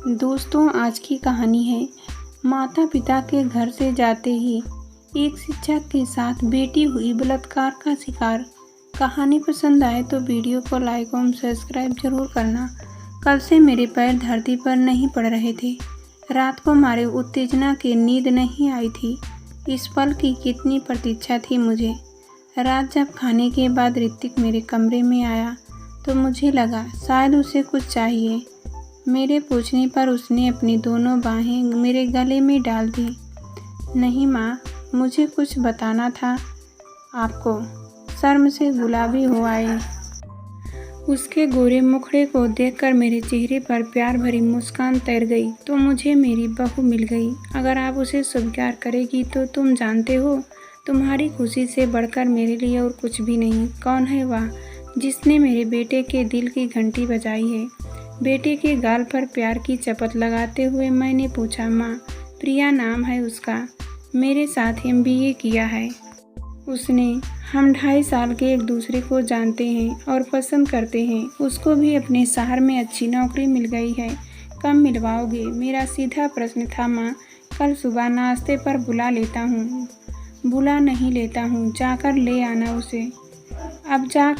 दोस्तों, आज की कहानी है माता पिता के घर से जाते ही एक शिक्षक के साथ बेटी हुई बलात्कार का शिकार। कहानी पसंद आए तो वीडियो को लाइक और सब्सक्राइब जरूर करना। कल से मेरे पैर धरती पर नहीं पड़ रहे थे। रात को मारे उत्तेजना की नींद नहीं आई थी। इस पल की कितनी प्रतीक्षा थी मुझे। रात जब खाने के बाद ऋतिक मेरे कमरे में आया तो मुझे लगा शायद उसे कुछ चाहिए। मेरे पूछने पर उसने अपनी दोनों बाहें मेरे गले में डाल दी। नहीं माँ, मुझे कुछ बताना था आपको। शर्म से गुलाबी हो आई। उसके गोरे मुखड़े को देखकर मेरे चेहरे पर प्यार भरी मुस्कान तैर गई। तो मुझे मेरी बहू मिल गई। अगर आप उसे स्वीकार करेगी तो तुम जानते हो, तुम्हारी खुशी से बढ़कर मेरे लिए और कुछ भी नहीं। कौन है वह जिसने मेरे बेटे के दिल की घंटी बजाई है? बेटे के गाल पर प्यार की चपत लगाते हुए मैंने पूछा। माँ, प्रिया नाम है उसका, मेरे साथ MBA किया है उसने। हम 2.5 साल के एक दूसरे को जानते हैं और पसंद करते हैं। उसको भी अपने शहर में अच्छी नौकरी मिल गई है। कब मिलवाओगे? मेरा सीधा प्रश्न था। माँ, कल सुबह नाश्ते पर बुला लेता हूँ। बुला नहीं लेता हूँ, जाकर ले आना उसे। अब जा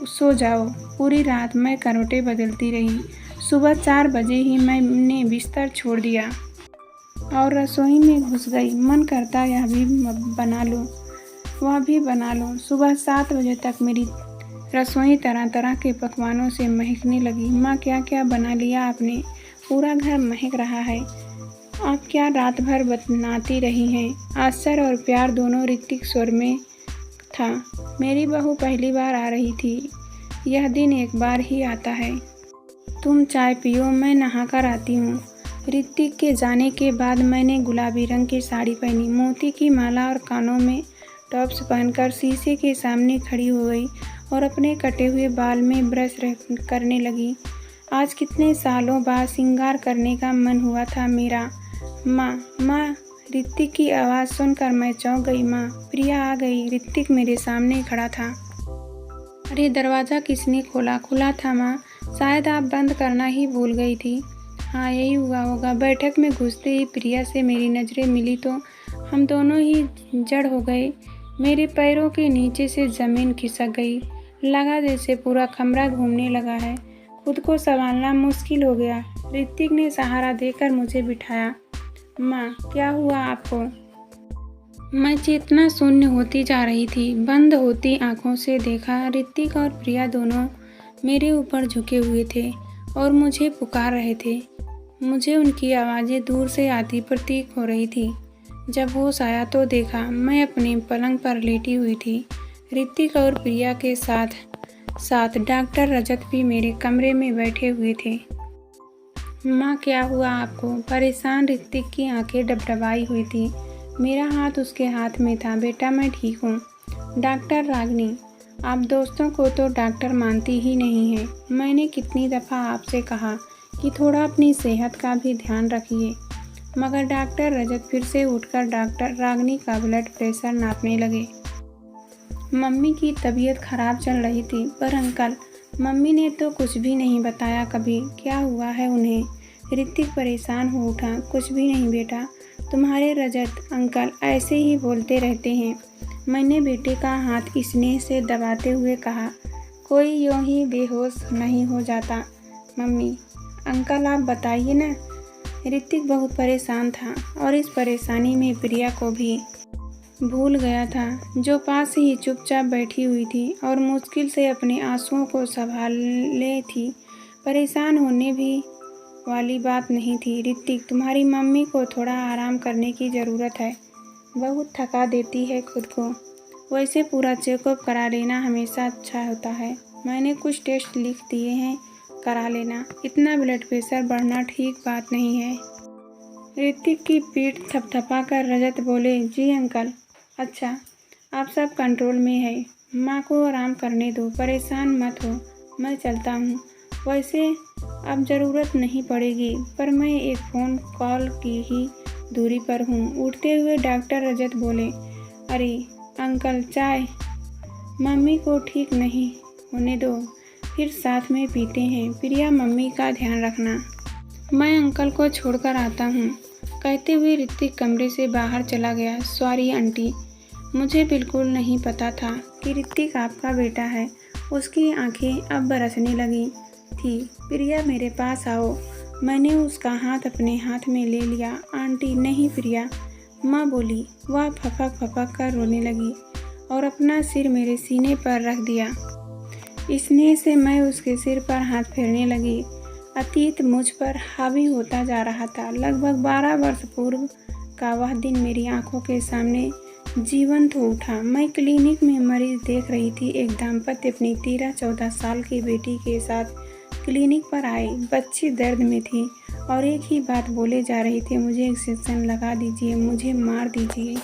सो जाओ। पूरी रात मैं करवटें बदलती रही। सुबह 4 बजे ही मैंने बिस्तर छोड़ दिया और रसोई में घुस गई। मन करता यह भी बना लूं, वह भी बना लूं। सुबह 7 बजे तक मेरी रसोई तरह तरह के पकवानों से महकने लगी। माँ, क्या क्या बना लिया आपने? पूरा घर महक रहा है। आप क्या रात भर बनाती रही हैं? आश्चर्य और प्यार दोनों ऋतिक स्वर में था। मेरी बहू पहली बार आ रही थी। यह दिन एक बार ही आता है। तुम चाय पियो, मैं नहा कर आती हूँ। ऋतिक के जाने के बाद मैंने गुलाबी रंग की साड़ी पहनी, मोती की माला और कानों में टॉप्स पहनकर शीशे के सामने खड़ी हो गई और अपने कटे हुए बाल में ब्रश करने लगी। आज कितने सालों बाद श्रृंगार करने का मन हुआ था मेरा। माँ, माँ, ऋतिक की आवाज़ सुनकर मैं चौंक गई। माँ, प्रिया आ गई। ऋतिक मेरे सामने खड़ा था। अरे, दरवाज़ा किसने खोला? खुला था माँ, शायद आप बंद करना ही भूल गई थी। हाँ, यही हुआ होगा। बैठक में घुसते ही प्रिया से मेरी नज़रें मिली तो हम दोनों ही जड़ हो गए। मेरे पैरों के नीचे से ज़मीन खिसक गई। लगा जैसे पूरा कमरा घूमने लगा है। खुद को संभालना मुश्किल हो गया। ऋतिक ने सहारा देकर मुझे बिठाया। माँ, क्या हुआ आपको? मैं चेतना शून्य होती जा रही थी। बंद होती आंखों से देखा, ऋतिक और प्रिया दोनों मेरे ऊपर झुके हुए थे और मुझे पुकार रहे थे। मुझे उनकी आवाज़ें दूर से आती प्रतीत हो रही थी। जब होश आया तो देखा मैं अपने पलंग पर लेटी हुई थी। ऋतिक और प्रिया के साथ साथ डॉक्टर रजत भी मेरे कमरे में बैठे हुए थे। माँ, क्या हुआ आपको? परेशान ऋतिक की आंखें डबडबाई हुई थी। मेरा हाथ उसके हाथ में था। बेटा, मैं ठीक हूँ। डॉक्टर रागिनी, आप दोस्तों को तो डॉक्टर मानती ही नहीं है। मैंने कितनी दफ़ा आपसे कहा कि थोड़ा अपनी सेहत का भी ध्यान रखिए, मगर डॉक्टर रजत फिर से उठकर डॉक्टर रागिनी का ब्लड प्रेशर नापने लगे। मम्मी की तबीयत खराब चल रही थी। पर अंकल, मम्मी ने तो कुछ भी नहीं बताया कभी। क्या हुआ है उन्हें? ऋतिक परेशान हो उठा। कुछ भी नहीं बेटा, तुम्हारे रजत अंकल ऐसे ही बोलते रहते हैं। मैंने बेटे का हाथ स्नेह से दबाते हुए कहा। कोई यूं ही बेहोश नहीं हो जाता मम्मी। अंकल, आप बताइए ना। ऋतिक बहुत परेशान था और इस परेशानी में प्रिया को भी भूल गया था, जो पास ही चुपचाप बैठी हुई थी और मुश्किल से अपने आंसुओं को संभाले थी। परेशान होने भी वाली बात नहीं थी। ऋतिक, तुम्हारी मम्मी को थोड़ा आराम करने की ज़रूरत है। बहुत थका देती है खुद को। वैसे पूरा चेकअप करा लेना हमेशा अच्छा होता है। मैंने कुछ टेस्ट लिख दिए हैं, करा लेना। इतना ब्लड प्रेशर बढ़ना ठीक बात नहीं है। ऋतिक की पीठ थपथपाकर रजत बोले। जी अंकल। अच्छा, आप सब कंट्रोल में है। माँ को आराम करने दो, परेशान मत हो। मैं चलता हूँ। वैसे अब ज़रूरत नहीं पड़ेगी, पर मैं एक फ़ोन कॉल की ही दूरी पर हूँ। उठते हुए डॉक्टर रजत बोले। अरे अंकल, चाय। मम्मी को ठीक नहीं होने दो, फिर साथ में पीते हैं। प्रिया, मम्मी का ध्यान रखना। मैं अंकल को छोड़कर आता हूँ, कहते हुए ऋतिक कमरे से बाहर चला गया। सॉरी आंटी, मुझे बिल्कुल नहीं पता था कि ऋतिक आपका बेटा है। उसकी आंखें अब बरसने लगी थी। प्रिया मेरे पास आओ। मैंने उसका हाथ अपने हाथ में ले लिया। आंटी नहीं प्रिया, माँ बोली। वह फपक फपक कर रोने लगी और अपना सिर मेरे सीने पर रख दिया। स्नेह से मैं उसके सिर पर हाथ फेरने लगी। अतीत मुझ पर हावी होता जा रहा था। लगभग 12 वर्ष पूर्व का वह दिन मेरी आंखों के सामने जीवंत हो उठा। मैं क्लिनिक में मरीज देख रही थी। एक दाम्पत्य अपनी 13-14 साल की बेटी के साथ क्लिनिक पर आए। बच्ची दर्द में थी और एक ही बात बोले जा रही थी, मुझे इंजेक्शन लगा दीजिए, मुझे मार दीजिए,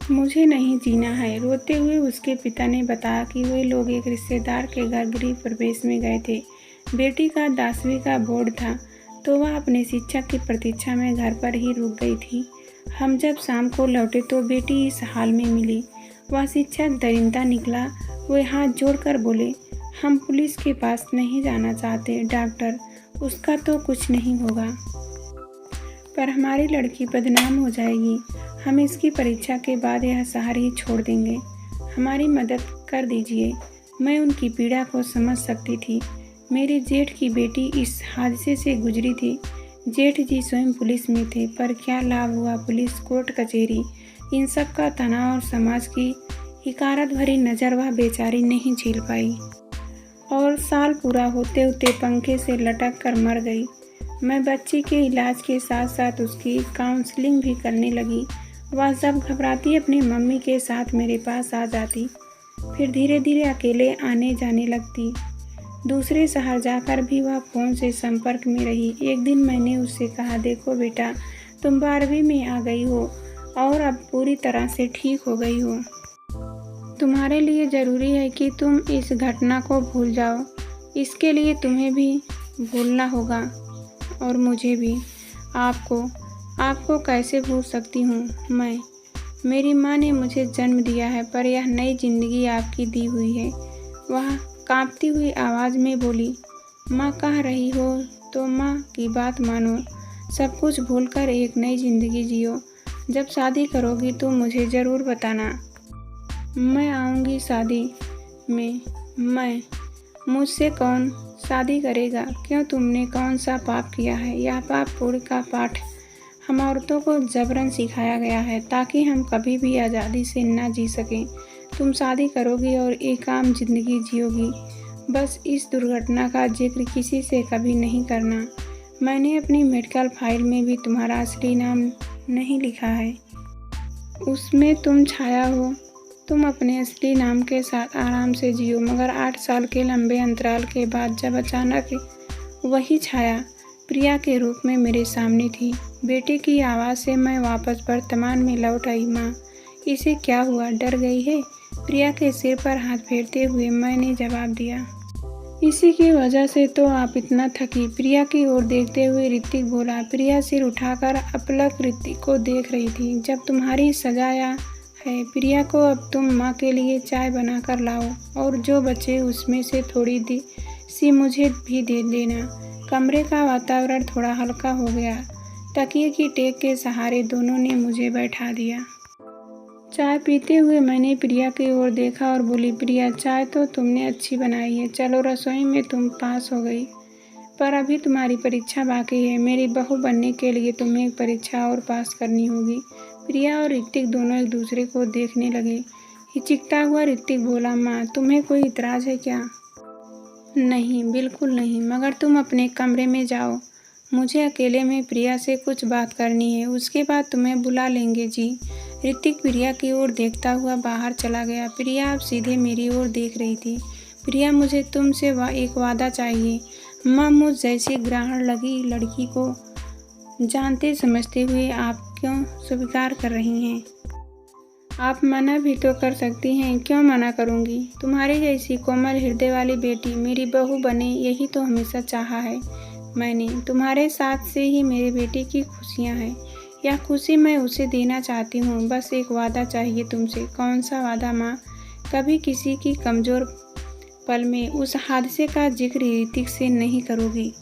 मुझे नहीं जीना है। रोते हुए उसके पिता ने बताया कि वे लोग एक रिश्तेदार के घर गृह प्रवेश में गए थे। बेटी का 10वीं का बोर्ड था तो वह अपने शिक्षक की प्रतीक्षा में घर पर ही रुक गई थी। हम जब शाम को लौटे तो बेटी इस हाल में मिली। वह शिक्षक दरिंदा निकला। वे हाथ जोड़कर बोले, हम पुलिस के पास नहीं जाना चाहते डॉक्टर, उसका तो कुछ नहीं होगा, पर हमारी लड़की बदनाम हो जाएगी। हम इसकी परीक्षा के बाद यह शहर ही छोड़ देंगे, हमारी मदद कर दीजिए। मैं उनकी पीड़ा को समझ सकती थी। मेरे जेठ की बेटी इस हादसे से गुजरी थी। जेठ जी स्वयं पुलिस में थे, पर क्या लाभ हुआ। पुलिस, कोर्ट कचहरी, इन सब का तनाव और समाज की हिकारत भरी नज़र वह बेचारी नहीं झेल पाई और साल पूरा होते होते पंखे से लटक कर मर गई। मैं बच्ची के इलाज के साथ साथ उसकी काउंसलिंग भी करने लगी। वह जब घबराती अपनी मम्मी के साथ मेरे पास आ जाती, फिर धीरे धीरे अकेले आने जाने लगती। दूसरे शहर जाकर भी वह फ़ोन से संपर्क में रही। एक दिन मैंने उससे कहा, देखो बेटा, तुम 12वीं में आ गई हो और अब पूरी तरह से ठीक हो गई हो। तुम्हारे लिए ज़रूरी है कि तुम इस घटना को भूल जाओ। इसके लिए तुम्हें भी भूलना होगा और मुझे भी। आपको कैसे भूल सकती हूँ मैं? मेरी माँ ने मुझे जन्म दिया है, पर यह नई ज़िंदगी आपकी दी हुई है। वह कांपती हुई आवाज़ में बोली, माँ कह रही हो तो माँ की बात मानो। सब कुछ भूलकर एक नई ज़िंदगी जियो। जब शादी करोगी तो मुझे ज़रूर बताना। मैं आऊँगी शादी में। मुझसे कौन शादी करेगा? क्यों, तुमने कौन सा पाप किया है? यह पाप पूर्ण का पाठ हम औरतों को जबरन सिखाया गया है ताकि हम कभी भी आज़ादी से ना जी सकें। तुम शादी करोगी और एक आम जिंदगी जियोगी। बस इस दुर्घटना का जिक्र किसी से कभी नहीं करना। मैंने अपनी मेडिकल फाइल में भी तुम्हारा असली नाम नहीं लिखा है। उसमें तुम छाया हो। तुम अपने असली नाम के साथ आराम से जियो। मगर 8 साल के लंबे अंतराल के बाद जब अचानक वही छाया प्रिया के रूप में मेरे सामने थी। बेटे की आवाज़ से मैं वापस वर्तमान में लौट आई। माँ, इसे क्या हुआ? डर गई है? प्रिया के सिर पर हाथ फेरते हुए मैंने जवाब दिया, इसी की वजह से तो आप इतना थकी। प्रिया की ओर देखते हुए ऋतिक बोला। प्रिया सिर उठाकर अपलक ऋतिक को देख रही थी। जब तुम्हारी सजाया है प्रिया को, अब तुम माँ के लिए चाय बना कर लाओ और जो बचे उसमें से थोड़ी सी मुझे भी दे देना। कमरे का वातावरण थोड़ा हल्का हो गया। तकिए की टेक के सहारे दोनों ने मुझे बैठा दिया। चाय पीते हुए मैंने प्रिया की ओर देखा और बोली, प्रिया, चाय तो तुमने अच्छी बनाई है। चलो, रसोई में तुम पास हो गई, पर अभी तुम्हारी परीक्षा बाकी है। मेरी बहू बनने के लिए तुम्हें एक परीक्षा और पास करनी होगी। प्रिया और ऋतिक दोनों एक दूसरे को देखने लगे। हिचकता हुआ ऋतिक बोला, माँ, तुम्हें कोई इतराज़ है क्या? नहीं, बिल्कुल नहीं, मगर तुम अपने कमरे में जाओ। मुझे अकेले में प्रिया से कुछ बात करनी है, उसके बाद तुम्हें बुला लेंगे जी। ऋतिक प्रिया की ओर देखता हुआ बाहर चला गया। प्रिया अब सीधे मेरी ओर देख रही थी। प्रिया, मुझे तुमसे एक वादा चाहिए। माँ, मुझ जैसी ग्रहण लगी लड़की को जानते समझते हुए आप क्यों स्वीकार कर रही हैं? आप मना भी तो कर सकती हैं। क्यों मना करूँगी? तुम्हारी जैसी कोमल हृदय वाली बेटी मेरी बहू बने, यही तो हमेशा चाहा है मैंने। तुम्हारे साथ से ही मेरे बेटे की खुशियाँ हैं। यह खुशी मैं उसे देना चाहती हूँ। बस एक वादा चाहिए तुमसे। कौन सा वादा माँ? कभी किसी की कमज़ोर पल में उस हादसे का जिक्र ऋतिक से नहीं करोगी।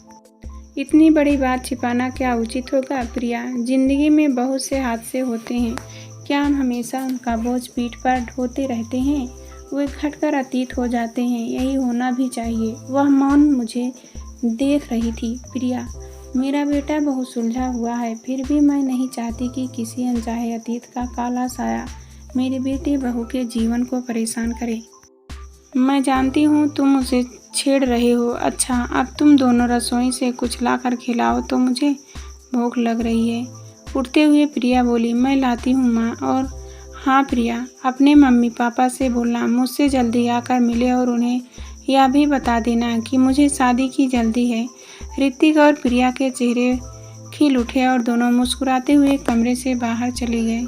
इतनी बड़ी बात छिपाना क्या उचित होगा प्रिया? जिंदगी में बहुत से हादसे होते हैं, क्या हम हमेशा उनका बोझ पीठ पर ढोते रहते हैं? वे घटकर अतीत हो जाते हैं, यही होना भी चाहिए। वह मौन मुझे देख रही थी। प्रिया, मेरा बेटा बहुत सुलझा हुआ है, फिर भी मैं नहीं चाहती कि किसी अनचाहे अतीत का काला साया मेरी बेटी बहू के जीवन को परेशान करे। मैं जानती हूँ तुम उसे छेड़ रहे हो। अच्छा, अब तुम दोनों रसोई से कुछ लाकर खिलाओ तो मुझे भूख लग रही है। उठते हुए प्रिया बोली, मैं लाती हूँ माँ। और हाँ प्रिया, अपने मम्मी पापा से बोलना मुझसे जल्दी आकर मिले और उन्हें यह भी बता देना कि मुझे शादी की जल्दी है। ऋतिक और प्रिया के चेहरे खिल उठे और दोनों मुस्कुराते हुए कमरे से बाहर चले गए।